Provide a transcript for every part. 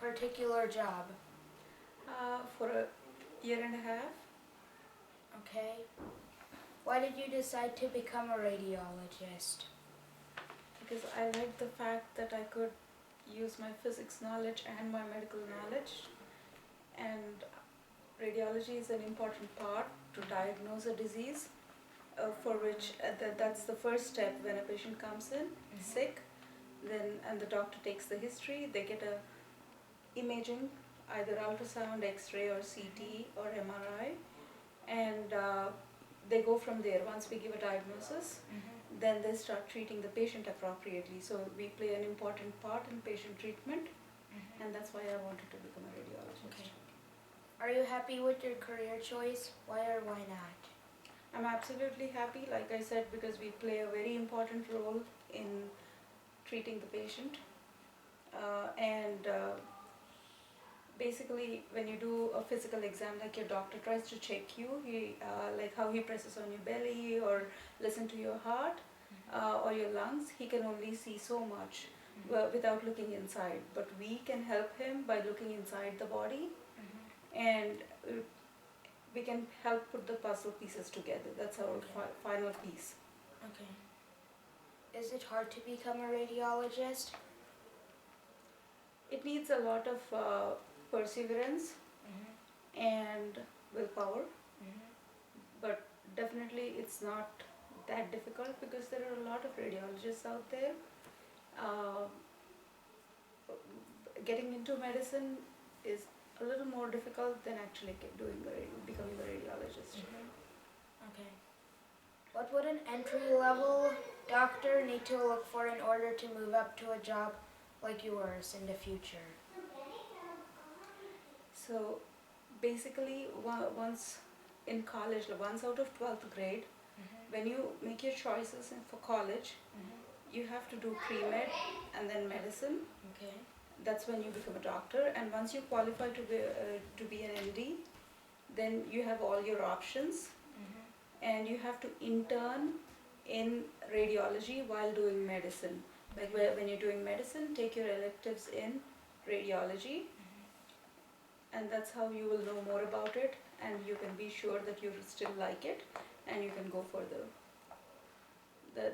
particular job? For a year and a half. Okay. Why did you decide to become a radiologist? Because I liked the fact that I could use my physics knowledge and my medical knowledge, and radiology is an important part to diagnose a disease, for which that's the first step when a patient comes in sick. Then and the doctor takes the history. They get a imaging, either ultrasound, X-ray, or CT or MRI, and they go from there. Once we give a diagnosis, then they start treating the patient appropriately. So we play an important part in patient treatment, and that's why I wanted to become a radiologist. Okay. Are you happy with your career choice? Why or why not? I'm absolutely happy, like I said, because we play a very important role in treating the patient. And basically, when you do a physical exam, like your doctor tries to check you, like how he presses on your belly or listen to your heart or your lungs, he can only see so much without looking inside. But we can help him by looking inside the body, and we can help put the puzzle pieces together. That's our final piece. Okay. Is it hard to become a radiologist? It needs a lot of perseverance and willpower, but definitely it's not that difficult because there are a lot of radiologists out there. Getting into medicine is a little more difficult than actually becoming a radiologist. Okay. What would an entry-level doctor need to look for in order to move up to a job like yours in the future? So basically, once in college, once out of 12th grade, when you make your choices for college, you have to do pre-med and then medicine. Okay. That's when you become a doctor, and once you qualify to be an MD, then you have all your options, and you have to intern in radiology while doing medicine. Like when you're doing medicine, take your electives in radiology, and that's how you will know more about it, and you can be sure that you still like it, and you can go further.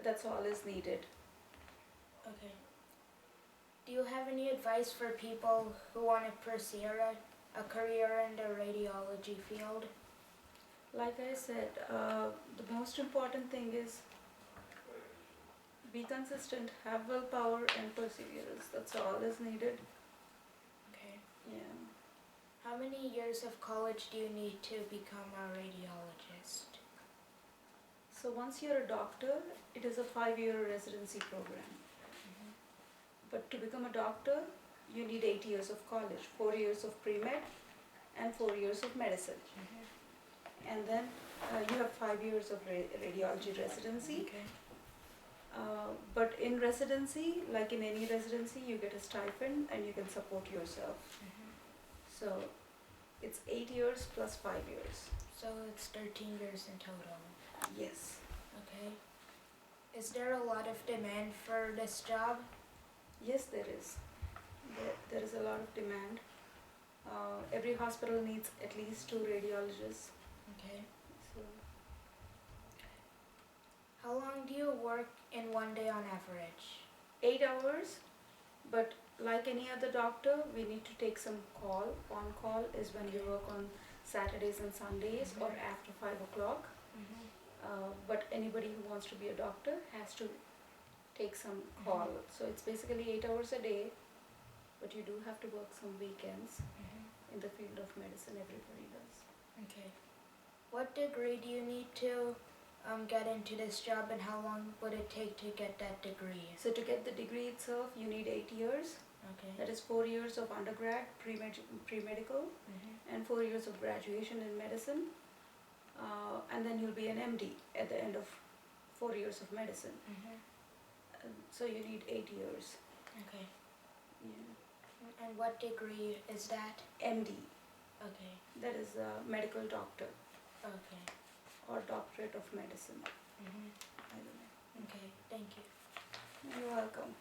That's all is needed. Okay. Do you have any advice for people who want to pursue a career in the radiology field? Like I said, the most important thing is be consistent, have willpower and perseverance. That's all is needed. Okay. Yeah. How many years of college do you need to become a radiologist? So once you're a doctor, it is a 5-year residency program. But to become a doctor, you need 8 years of college, 4 years of pre-med and 4 years of medicine. And then you have 5 years of radiology residency. Okay. But in residency, like in any residency, you get a stipend and you can support yourself. So it's 8 years plus 5 years. So it's 13 years in total. Yes. Okay. Is there a lot of demand for this job? Yes, there is. There is a lot of demand. Every hospital needs at least 2 radiologists. Okay. So, how long do you work in one day on average? 8 hours, but like any other doctor, we need to take some call. On call is when we work on Saturdays and Sundays or after 5 o'clock. But anybody who wants to be a doctor has to take some call. So it's basically 8 hours a day, but you do have to work some weekends. In the field of medicine, everybody does. Okay. What degree do you need to get into this job, and how long would it take to get that degree? So to get the degree itself, you need 8 years. Okay. That is 4 years of undergrad, pre-medical, and 4 years of graduation in medicine. And then you'll be an MD at the end of 4 years of medicine. So you need 8 years. Okay. Yeah. And what degree is that? MD. Okay. That is a medical doctor. Okay. Or doctorate of medicine. I don't know. Okay. Thank you. You're welcome.